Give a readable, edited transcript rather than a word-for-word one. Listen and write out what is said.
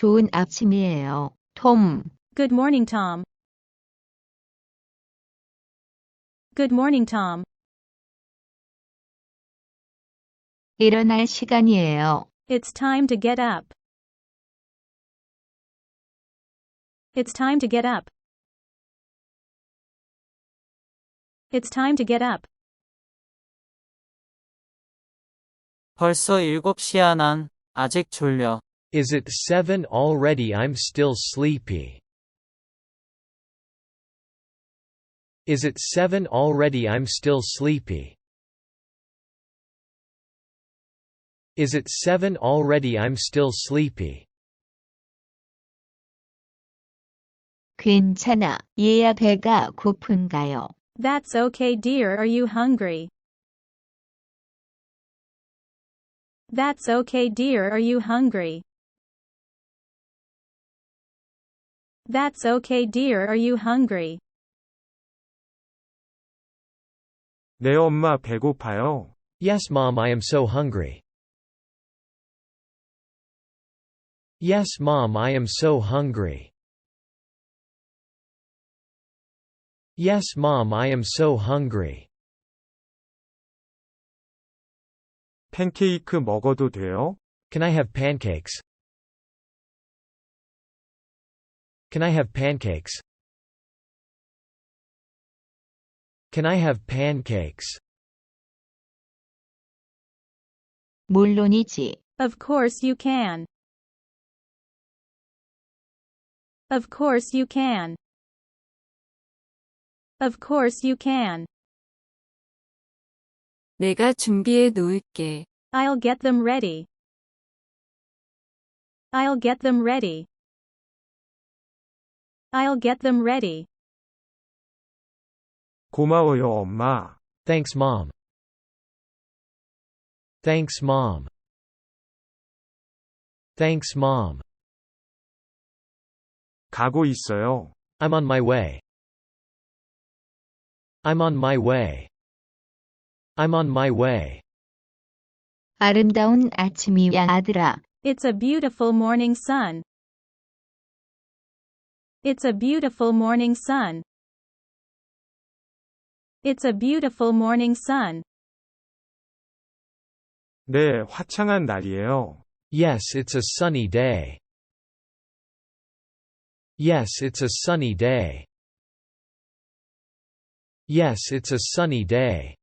좋은 아침이에요, 톰. Good morning, Tom. Good morning, Tom. 일어날 시간이에요. It's time to get up. It's time to get up. It's time to get up. 벌써 7시야 난 아직 졸려. Is it 7 already? I'm still sleepy. Is it 7 already? I'm still sleepy. Is it 7 already? I'm still sleepy. 괜찮아, 얘야 배가 고픈가요? That's okay, dear. Are you hungry? That's okay, dear. Are you hungry? That's okay, dear. Are you hungry? 네, 엄마 배고파요. Yes, Mom, I am so hungry. Yes, Mom, I am so hungry. Yes, Mom, I am so hungry. 팬케이크 먹어도 돼요? Can I have pancakes? Can I have pancakes? Can I have pancakes? 물론이지. Of course you can. Of course you can. Of course you can. 내가 준비해 놓을게. I'll get them ready. I'll get them ready. I'll get them ready. 고마워요, 엄마. Thanks, Mom. Thanks, Mom. Thanks, Mom. 가고 있어요. I'm on my way. I'm on my way. I'm on my way. 아름다운 아침이야, 아들아. It's a beautiful morning sun. It's a beautiful morning sun. It's a beautiful morning sun. 네, 화창한 날이에요. Yes, it's a sunny day. Yes, it's a sunny day. Yes, it's a sunny day.